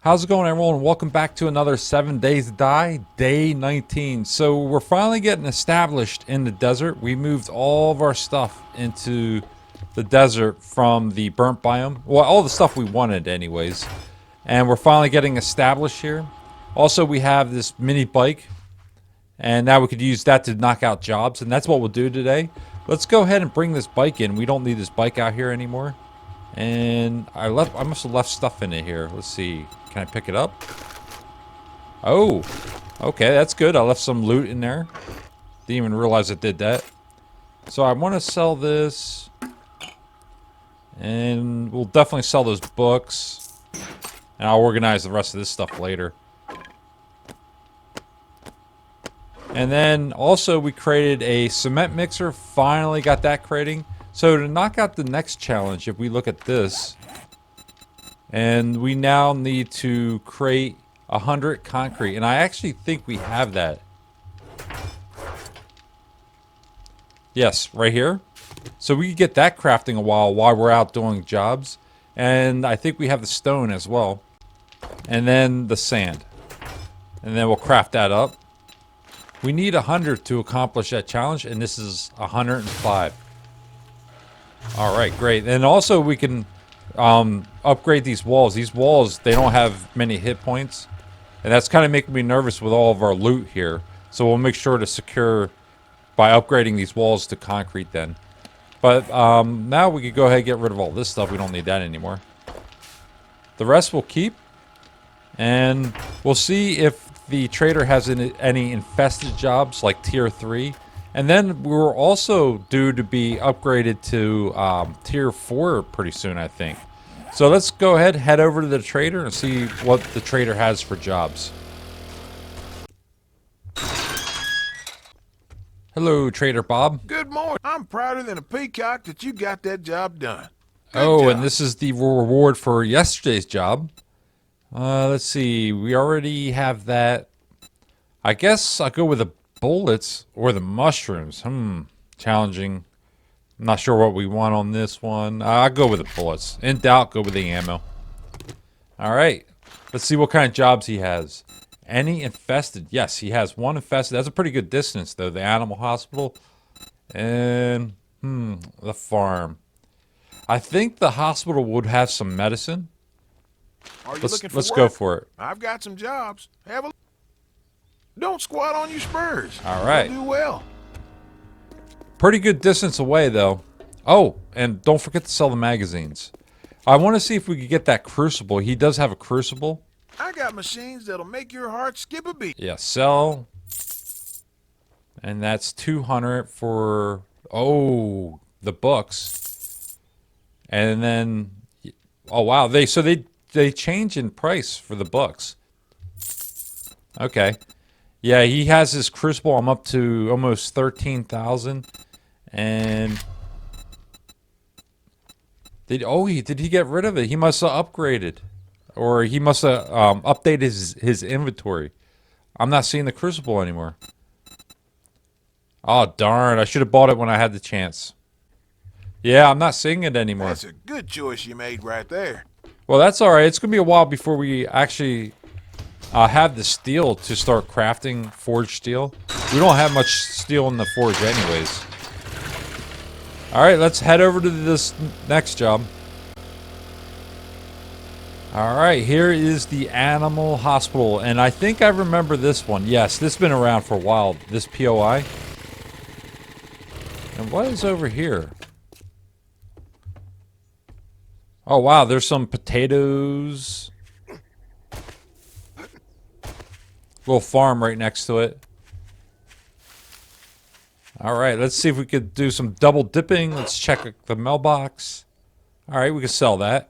How's it going, everyone? Welcome back to another 7 Days to Die, day 19. So we're finally getting established in the desert. We moved all of our stuff into the desert from the burnt biome. Well, all the stuff we wanted anyways. And we're finally getting established here. Also, we have this mini bike. And now we could use that to knock out jobs. And that's what we'll do today. Let's go ahead and bring this bike in. We don't need this bike out here anymore. And I must have left stuff in it here. Let's see. Can I pick it up? Oh, okay, that's good. I left some loot in there. Didn't even realize I did that. So I want to sell this. And we'll definitely sell those books. And I'll organize the rest of this stuff later. And then also we created a cement mixer. Finally got that creating. So to knock out the next challenge, if we look at this. And we now need to create 100 concrete. And I actually think we have that. Yes, right here. So we can get that crafting a while we're out doing jobs. And I think we have the stone as well. And then the sand. And then we'll craft that up. We need 100 to accomplish that challenge. And this is 105. Alright, great. And also we can upgrade these walls. These walls, they don't have many hit points. And that's kind of making me nervous with all of our loot here. So we'll make sure to secure by upgrading these walls to concrete then. But now we could go ahead and get rid of all this stuff. We don't need that anymore. The rest we'll keep. And we'll see if the trader has any infested jobs like tier 3. And then we're also due to be upgraded to tier 4 pretty soon, I think. So let's go ahead, head over to the trader and see what the trader has for jobs. Hello, Trader Bob. Good morning. I'm prouder than a peacock that you got that job done. Good Oh, job. and this is the reward for yesterday's job. Let's see. We already have that. I guess I'll go with the bullets or the mushrooms. Challenging. I'm not sure what we want on this one. I'll go with the bullets. In doubt, go with the ammo. Alright. Let's see what kind of jobs he has. Any infested? Yes, he has one infested. That's a pretty good distance, though. The animal hospital. And, the farm. I think the hospital would have some medicine. Are you looking for Let's work? go for it. I've got some jobs. Have a Don't squat on your spurs. All right. You'll do well. Pretty good distance away, though. Oh, and don't forget to sell the magazines. I want to see if we could get that crucible. He does have a crucible. I got machines that'll make your heart skip a beat. Yeah, sell. And that's 200 for, oh, the books. And then, oh wow, they change in price for the books. Okay. Yeah, he has his crucible. I'm up to almost 13,000. And did he get rid of it? He must have upgraded. Or he must have updated his inventory. I'm not seeing the crucible anymore. Oh, darn. I should have bought it when I had the chance. Yeah, I'm not seeing it anymore. That's a good choice you made right there. Well, that's alright. It's going to be a while before we actually have the steel to start crafting forged steel. We don't have much steel in the forge anyways. Alright, let's head over to this next job. Alright, here is the animal hospital. And I think I remember this one. Yes, this has been around for a while. This POI. And what is over here? Oh wow, there's some potatoes. Little farm right next to it. Alright, let's see if we could do some double dipping. Let's check the mailbox. Alright, we can sell that.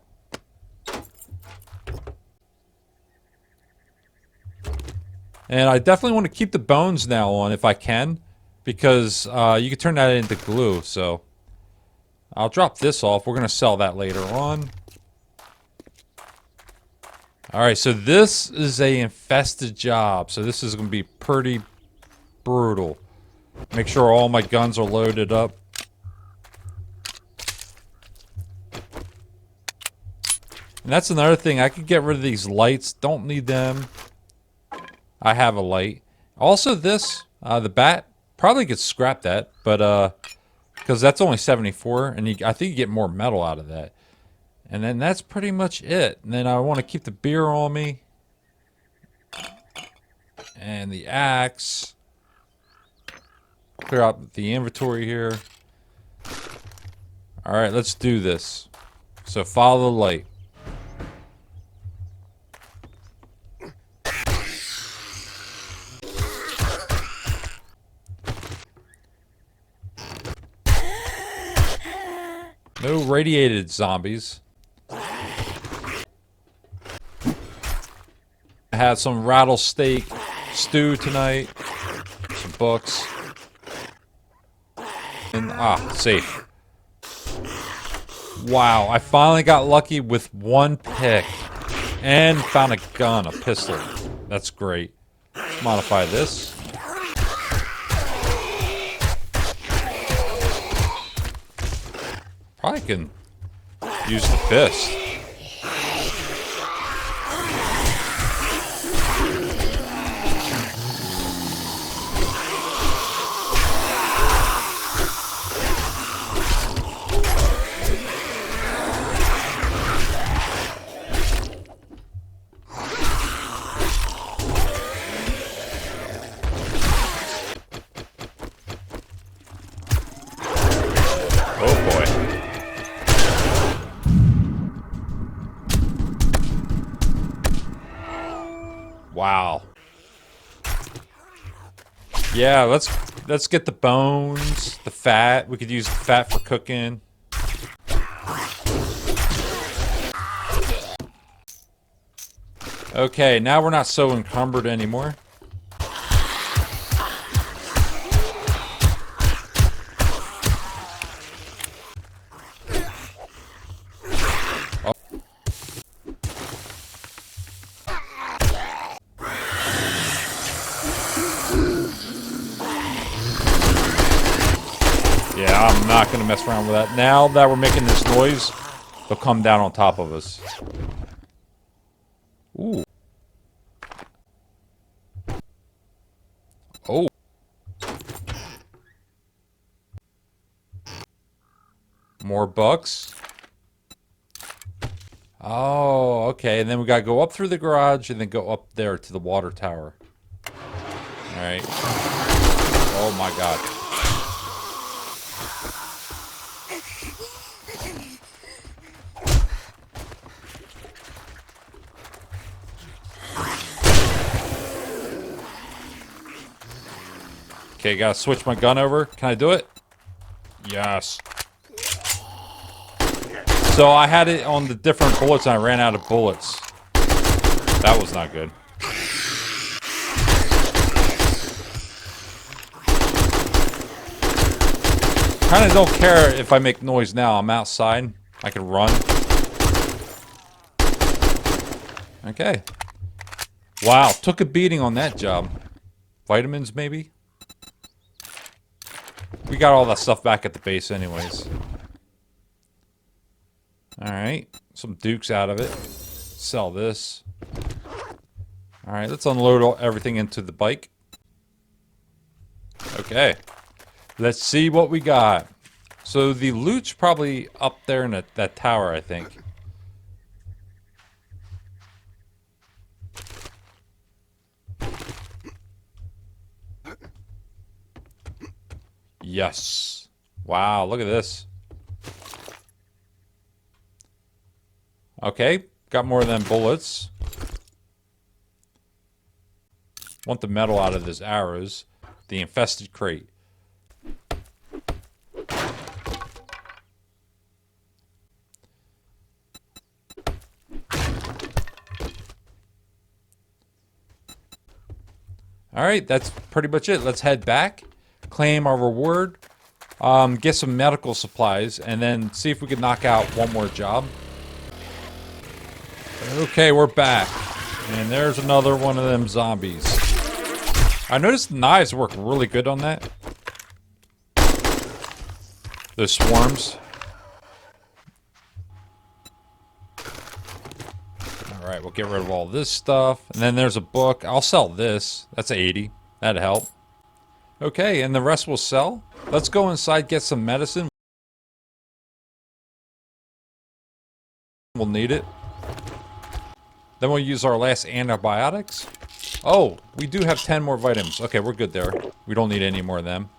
And I definitely want to keep the bones now on if I can. Because you can turn that into glue, so. I'll drop this off. We're going to sell that later on. Alright, so this is a infested job. So this is going to be pretty brutal. Make sure all my guns are loaded up. And that's another thing. I could get rid of these lights. Don't need them. I have a light. Also this, the bat, probably could scrap that, but because that's only 74, and I think you get more metal out of that. And then that's pretty much it. And then I want to keep the beer on me. And the axe. Clear out the inventory here. Alright, let's do this. So follow the light. No radiated zombies. I had some rattlesnake stew tonight. Some books. And safe. Wow, I finally got lucky with one pick. And found a gun, a pistol. That's great. Let's modify this. Probably can use the fist. Wow. Yeah, let's get the bones, the fat. We could use the fat for cooking. Okay, now we're not so encumbered anymore. Yeah, I'm not going to mess around with that. Now that we're making this noise, they'll come down on top of us. Ooh. Oh. More bucks. Oh, okay. And then we got to go up through the garage and then go up there to the water tower. Alright. Oh my god. Okay, gotta switch my gun over. Can I do it? Yes. So I had it on the different bullets and I ran out of bullets. That was not good. Kinda don't care if I make noise now. I'm outside. I can run. Okay. Wow, took a beating on that job. Vitamins, maybe? We got all that stuff back at the base anyways. Alright, some dukes out of it. Sell this. Alright, let's unload everything into the bike. Okay. Let's see what we got. So the loot's probably up there in that tower, I think. Yes. Wow, look at this. Okay, got more than bullets. Want the metal out of his arrows. The infested crate. Alright, that's pretty much it. Let's head back. Claim our reward. Get some medical supplies. And then see if we can knock out one more job. Okay, we're back. And there's another one of them zombies. I noticed the knives work really good on that. Those swarms. Alright, we'll get rid of all this stuff. And then there's a book. I'll sell this. That's 80. That'd help. Okay, and the rest will sell. Let's go inside, get some medicine. We'll need it. Then we'll use our last antibiotics. Oh, we do have 10 more vitamins. Okay, we're good there. We don't need any more of them.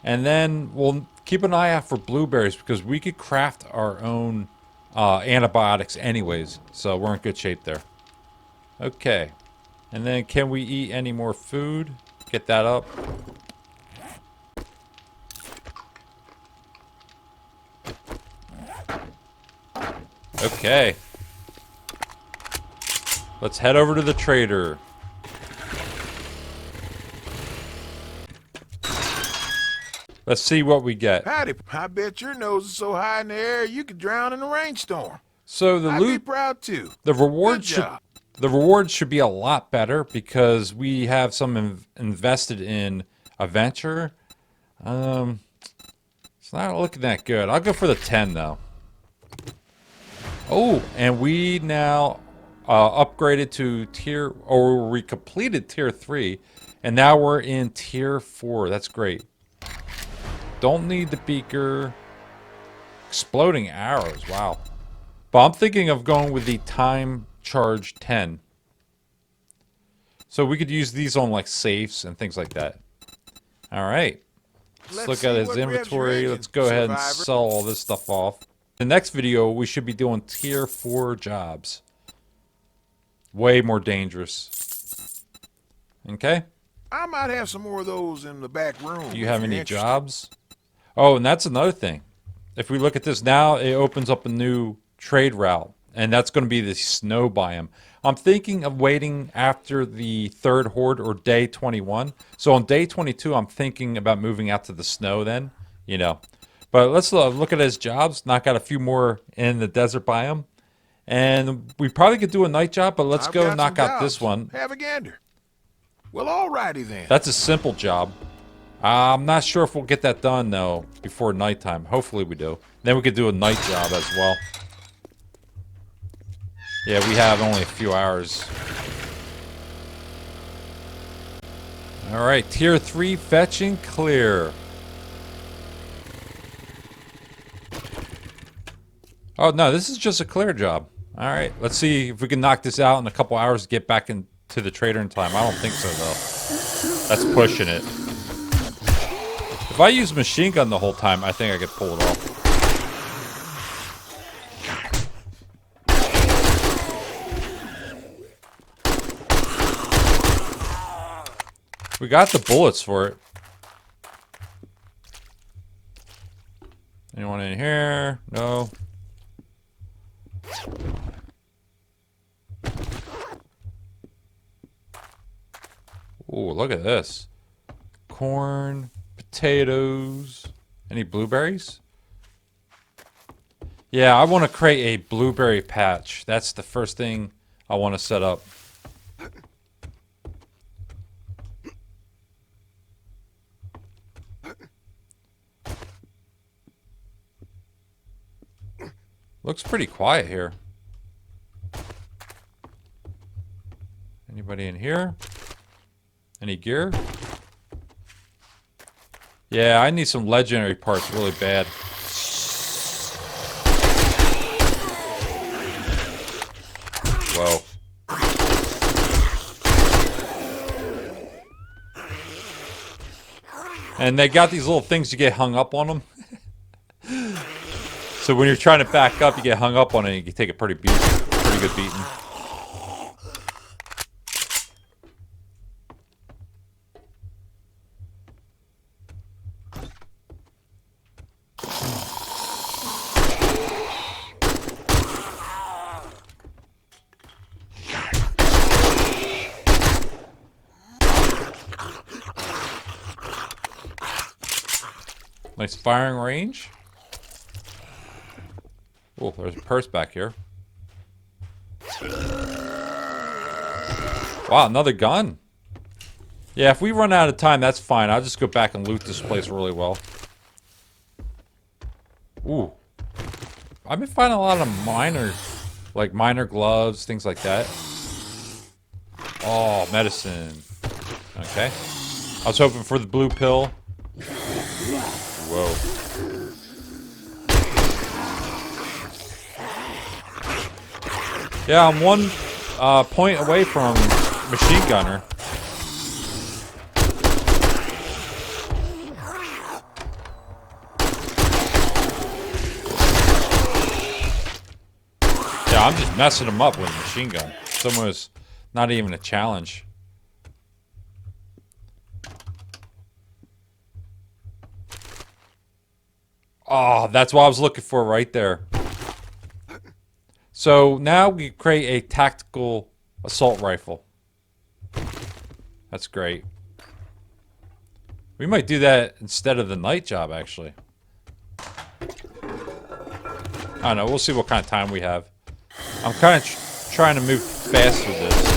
And then we'll keep an eye out for blueberries because we could craft our own antibiotics anyways. So we're in good shape there. Okay. And then can we eat any more food? Get that up. Okay. Let's head over to the trader. Let's see what we get. Howdy. I bet your nose is so high in the air you could drown in a rainstorm. So the I'd be loot, proud too. the reward Good should, job. the reward should be a lot better because we have some invested in a venture. It's not looking that good. I'll go for the 10 though. Oh, and we now upgraded to tier, or we completed tier 3, and now we're in tier 4. That's great. Don't need the beaker. Exploding arrows, wow. But I'm thinking of going with the time charge 10. So we could use these on like safes and things like that. Alright. Let's look at his inventory. Let's go ahead and sell all this stuff off. The next video, we should be doing tier 4 jobs. Way more dangerous. Okay? I might have some more of those in the back room. Do you have any jobs? Oh, and that's another thing. If we look at this now, it opens up a new trade route. And that's going to be the snow biome. I'm thinking of waiting after the third horde or day 21. So on day 22, I'm thinking about moving out to the snow then. You know. But let's look at his jobs. Knock out a few more in the desert biome. And we probably could do a night job, but let's go knock out this one. Have a gander. Well, alrighty then. That's a simple job. I'm not sure if we'll get that done, though, before nighttime. Hopefully we do. Then we could do a night job as well. Yeah, we have only a few hours. Alright, tier 3 fetching clear. Oh, no, this is just a clear job. Alright, let's see if we can knock this out in a couple hours to get back into the trader in time. I don't think so, though. That's pushing it. If I use machine gun the whole time, I think I could pull it off. We got the bullets for it. Anyone in here? No. Ooh, look at this. Corn, potatoes. Any blueberries? Yeah, I want to create a blueberry patch. That's the first thing I want to set up. Looks pretty quiet here. Anybody in here? Any gear? Yeah, I need some legendary parts really bad. Whoa. And they got these little things you get hung up on them. So when you're trying to back up, you get hung up on it and you can take a pretty good beating. Nice firing range. Oh, there's a purse back here. Wow, another gun. Yeah, if we run out of time, that's fine. I'll just go back and loot this place really well. Ooh. I've been finding a lot of miners. Like minor gloves, things like that. Oh, medicine. Okay. I was hoping for the blue pill. Whoa. Yeah, I'm one point away from machine gunner. Yeah, I'm just messing them up with a machine gun. It's almost not even a challenge. Oh, that's what I was looking for right there. So now we create a tactical assault rifle. That's great. We might do that instead of the night job, actually. I don't know. We'll see what kind of time we have. I'm kind of trying to move fast with this.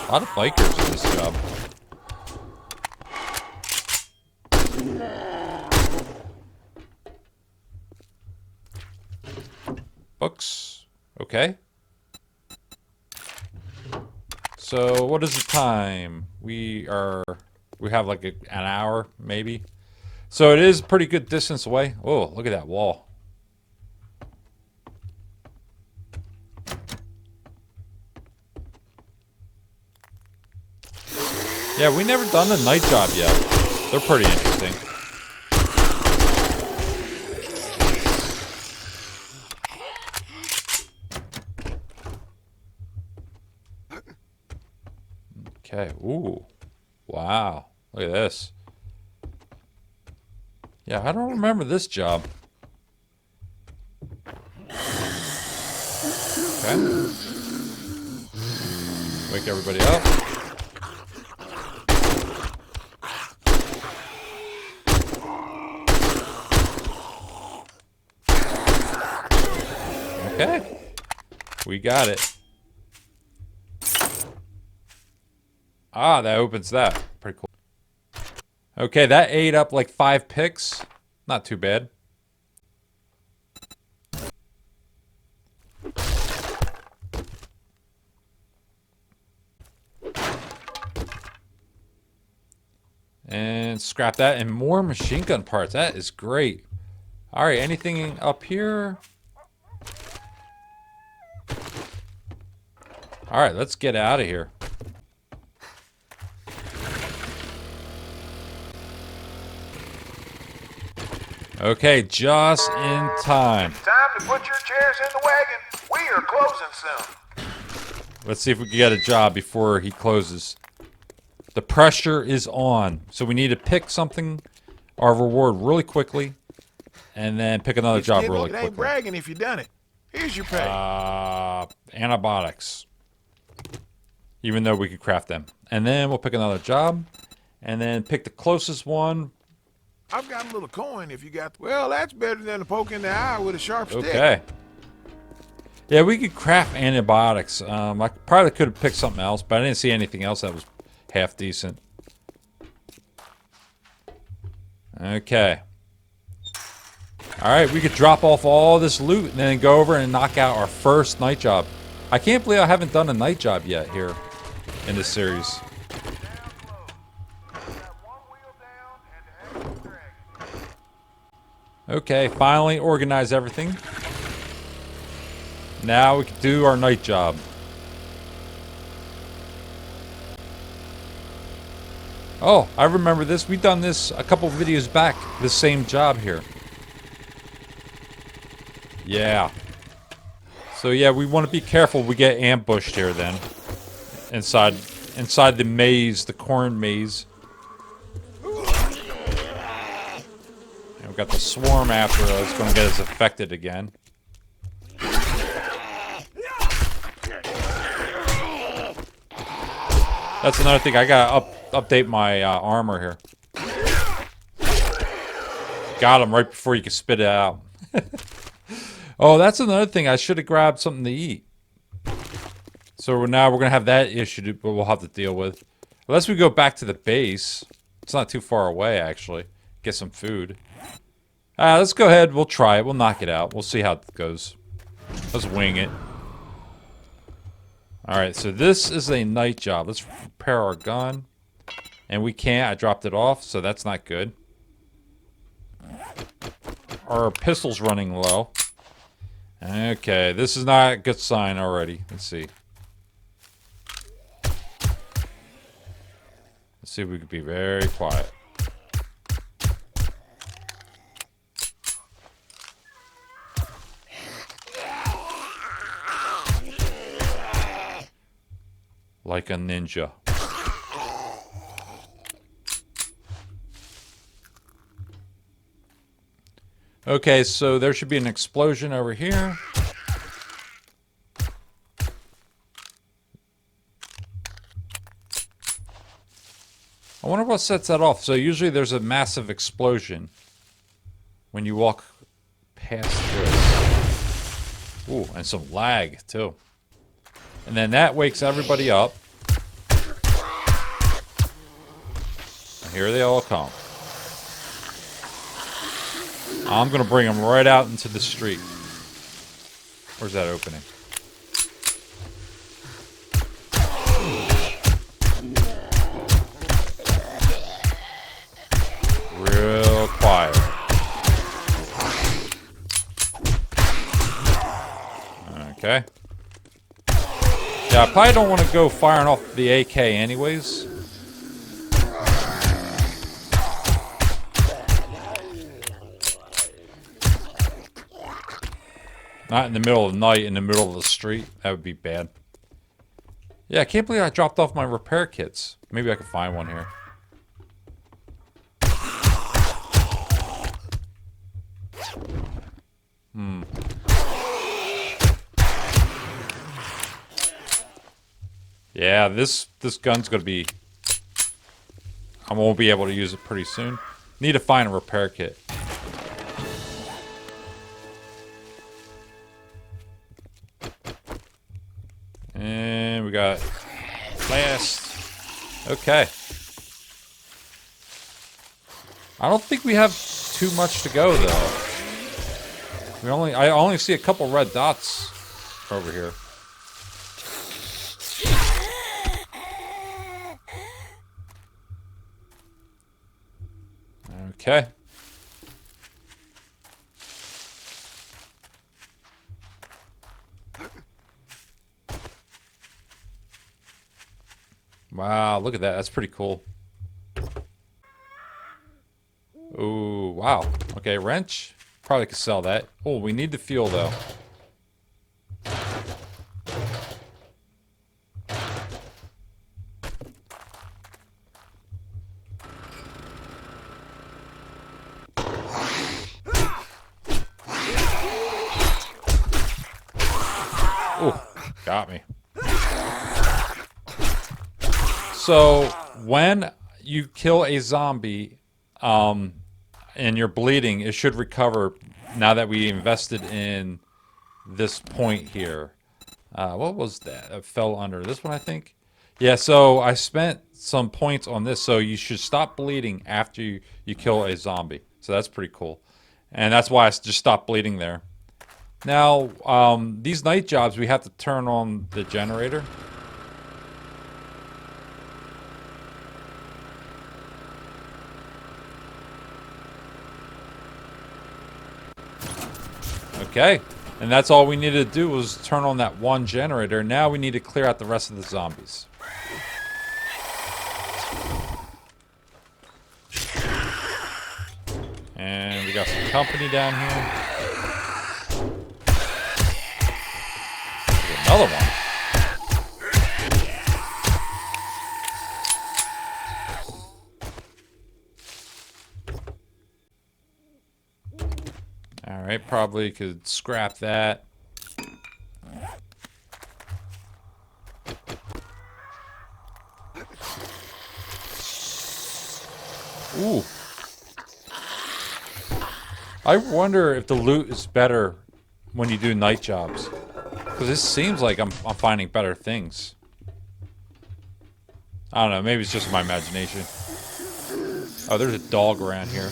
A lot of bikers in this job. Books. Okay. So what is the time? We have like an hour, maybe. So it is a pretty good distance away. Oh, look at that wall. Yeah, we never done the night job yet. They're pretty interesting. Okay. Ooh. Wow. Look at this. Yeah, I don't remember this job. Okay. Wake everybody up. Okay. We got it. Ah, that opens that. Pretty cool. Okay, that ate up like 5 picks. Not too bad. And scrap that. And more machine gun parts. That is great. Alright, anything up here? Alright, let's get out of here. Okay, just in time. Time to put your chairs in the wagon. We are closing soon. Let's see if we can get a job before he closes. The pressure is on. So we need to pick something, our reward really quickly, and then pick another job really It ain't quickly. bragging if you done it. Here's your pay. Antibiotics. Even though we could craft them. And then we'll pick another job, and then pick the closest one. I've got a little coin if you got... Well, that's better than a poke in the eye with a sharp stick. Okay. Yeah, we could craft antibiotics. I probably could have picked something else, but I didn't see anything else that was half decent. Okay. Alright, we could drop off all this loot and then go over and knock out our first night job. I can't believe I haven't done a night job yet here in this series. Okay, finally organize everything. Now we can do our night job. Oh, I remember this. We've done this a couple videos back. The same job here. Yeah. So yeah, we want to be careful we get ambushed here then. Inside the maze, the corn maze. And we've got the swarm after us, going to get us affected again. That's another thing. I gotta update my armor here. Got him right before you can spit it out. Oh, that's another thing. I should have grabbed something to eat. So now we're gonna have that issue, but we'll have to deal with. Unless we go back to the base. It's not too far away, actually. Get some food. Let's go ahead. We'll try it. We'll knock it out. We'll see how it goes. Let's wing it. Alright, so this is a night job. Let's repair our gun. And we can't. I dropped it off, so that's not good. Our pistol's running low. Okay, this is not a good sign already. Let's see. Let's see if we can be very quiet. Like a ninja. Okay, so there should be an explosion over here. I wonder what sets that off. So usually there's a massive explosion when you walk past this. Ooh, and some lag too. And then that wakes everybody up. And here they all come. I'm gonna bring them right out into the street. Where's that opening? Real quiet. Okay. Yeah, I probably don't want to go firing off the AK anyways. Not in the middle of the night, in the middle of the street. That would be bad. Yeah, I can't believe I dropped off my repair kits. Maybe I could find one here. Yeah, this gun's gonna be... I won't be able to use it pretty soon. Need to find a repair kit. And we got blast. Okay. I don't think we have too much to go though. I only see a couple red dots over here. Okay. Wow, look at that. That's pretty cool. Ooh, wow. Okay, wrench. Probably could sell that. Oh, we need the fuel though. Got me. So, when you kill a zombie, and you're bleeding, it should recover now that we invested in this point here. What was that? It fell under this one, I think. Yeah, so I spent some points on this, so you should stop bleeding after you kill a zombie. So that's pretty cool. And that's why I just stopped bleeding there. Now, these night jobs, we have to turn on the generator. Okay, and that's all we needed to do was turn on that one generator. Now we need to clear out the rest of the zombies. And we got some company down here. There's another one. Alright, probably could scrap that. Ooh. I wonder if the loot is better when you do night jobs. Because this seems like I'm finding better things. I don't know, maybe it's just my imagination. Oh, there's a dog around here.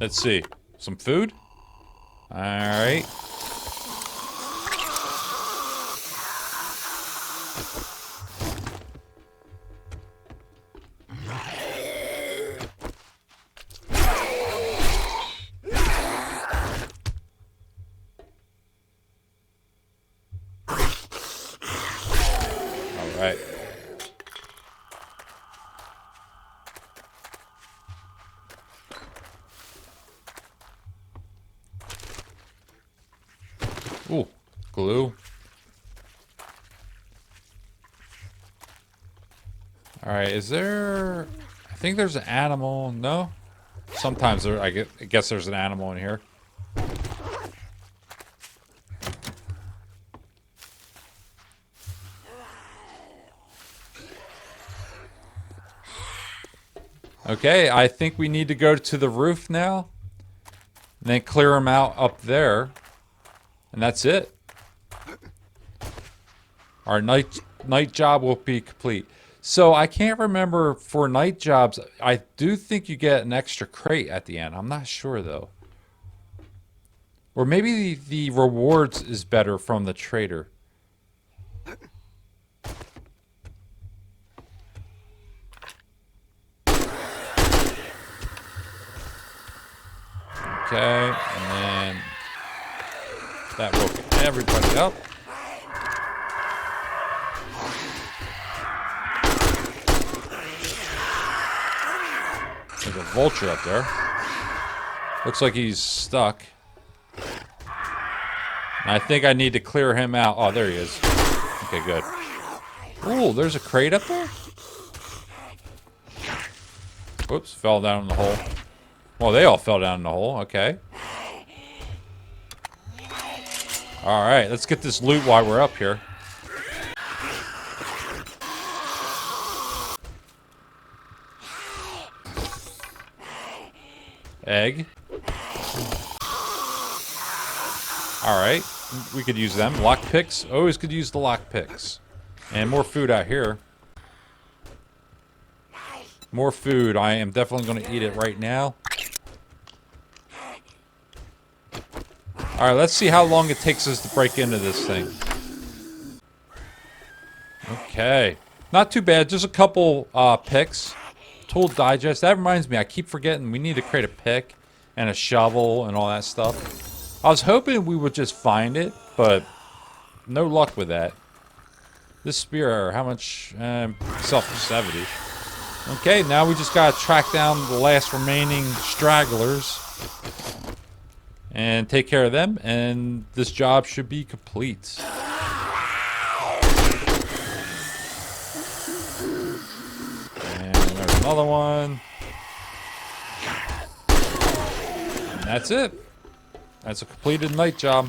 Let's see. Some food? Alright. Alright. Ooh, glue. Alright, is there... I think there's an animal. No? Sometimes there, I guess there's an animal in here. Okay, I think we need to go to the roof now. And then clear them out up there. And that's it. Our night job will be complete. So I can't remember for night jobs. I do think you get an extra crate at the end. I'm not sure though. Or maybe the rewards is better from the trader. Okay, and then that woke everybody up. There's a vulture up there. Looks like he's stuck. And I think I need to clear him out. Oh, there he is. Okay, good. Ooh, there's a crate up there? Whoops, fell down in the hole. Well, they all fell down in the hole. Okay. Alright, let's get this loot while we're up here. Egg. Alright, we could use them. Lockpicks. Always could use the lockpicks. And more food out here. More food. I am definitely going to eat it right now. Alright, let's see how long it takes us to break into this thing. Okay. Not too bad. Just a couple picks. Tool digest. That reminds me, I keep forgetting we need to create a pick and a shovel and all that stuff. I was hoping we would just find it, but no luck with that. This spear, how much? Sell for 70. Okay, now we just gotta track down the last remaining stragglers and take care of them, and this job should be complete. And there's another one. And that's it. That's a completed night job.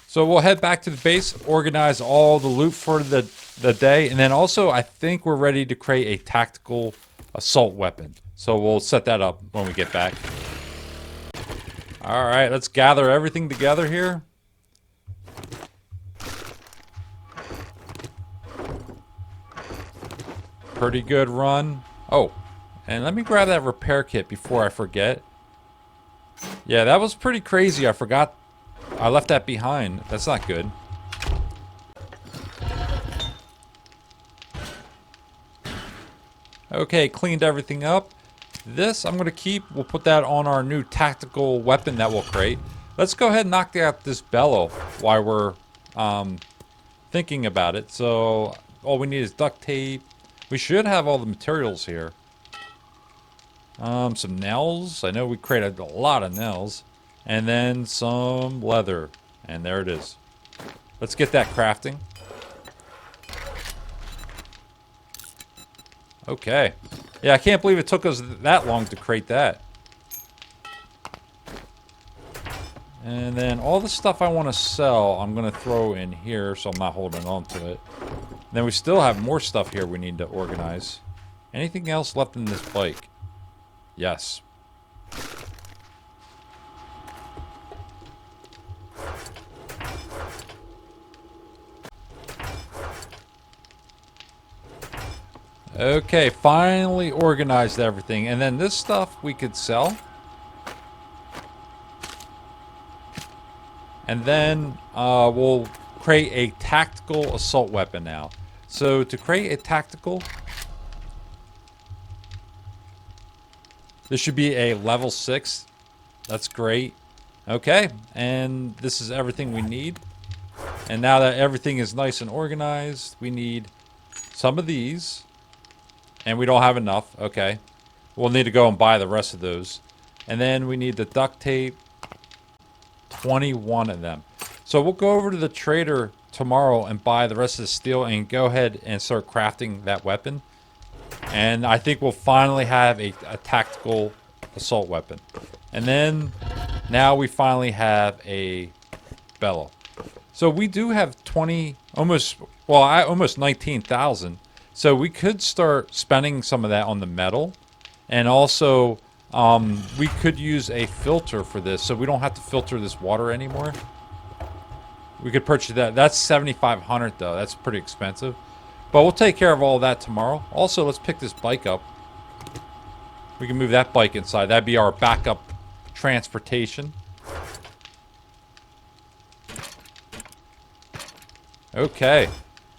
So we'll head back to the base, organize all the loot for the day, and then also I think we're ready to create a tactical assault weapon. So we'll set that up when we get back. Alright, let's gather everything together here. Pretty good run. Oh, and let me grab that repair kit before I forget. Yeah, that was pretty crazy. I forgot. I left that behind. That's not good. Okay, cleaned everything up. This I'm going to keep. We'll put that on our new tactical weapon that we'll create. Let's go ahead and knock out this bellow while we're thinking about it. So all we need is duct tape. We should have all the materials here. Some nails. I know we created a lot of nails. And then some leather. And there it is. Let's get that crafting. Okay. Yeah, I can't believe it took us that long to create that. And then all the stuff I want to sell, I'm going to throw in here so I'm not holding on to it. Then we still have more stuff here we need to organize. Anything else left in this bike? Yes. Okay, finally organized everything. And then this stuff we could sell. And then we'll create a tactical assault weapon now. So to create a tactical, this should be a level 6. That's great. Okay, and this is everything we need. And now that everything is nice and organized, we need some of these. And we don't have enough. Okay. We'll need to go and buy the rest of those. And then we need the duct tape. 21 of them. So we'll go over to the trader tomorrow and buy the rest of the steel and go ahead and start crafting that weapon. And I think we'll finally have a tactical assault weapon. And then now we finally have a bellow. So we do have 20, almost 19,000. So we could start spending some of that on the metal. And also, we could use a filter for this, so we don't have to filter this water anymore. We could purchase that. That's 7,500 though. That's pretty expensive. But we'll take care of all of that tomorrow. Also, let's pick this bike up. We can move that bike inside. That'd be our backup transportation. Okay.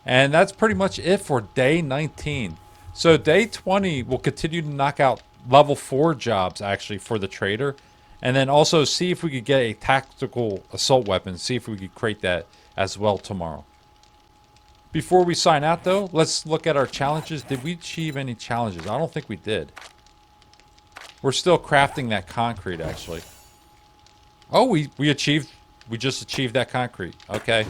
And that's pretty much it for day 19. So day 20, we'll continue to knock out level 4 jobs actually for the trader. And then also see if we could get a tactical assault weapon. See if we could create that as well tomorrow. Before we sign out though, let's look at our challenges. Did we achieve any challenges? I don't think we did. We're still crafting that concrete actually. Oh, we just achieved that concrete. Okay.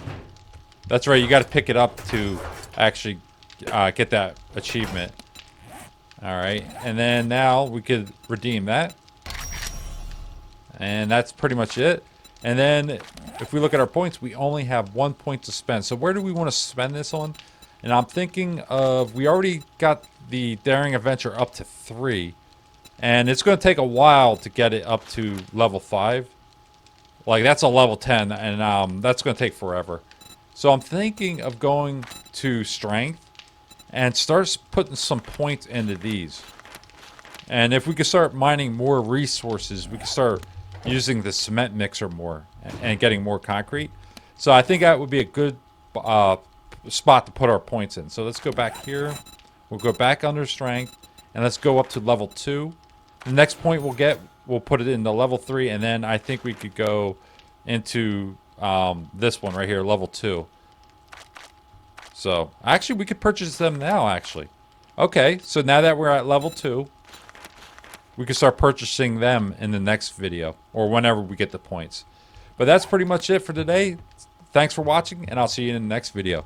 That's right, you got to pick it up to actually get that achievement. Alright, and then now we could redeem that. And that's pretty much it. And then if we look at our points, we only have 1 point to spend. So where do we want to spend this on? And I'm thinking of, we already got the Daring Adventure up to 3. And it's going to take a while to get it up to level 5. Like that's a level 10 and that's going to take forever. So I'm thinking of going to strength and start putting some points into these. And if we could start mining more resources, we could start using the cement mixer more and getting more concrete. So I think that would be a good spot to put our points in. So let's go back here. We'll go back under strength and let's go up to level 2. The next point we'll get, we'll put it into level 3, and then I think we could go into this one right here, level 2. So actually we could purchase them now actually. Okay, so now that we're at level 2, we can start purchasing them in the next video or whenever we get the points. But that's pretty much it for today. Thanks for watching, and I'll see you in the next video.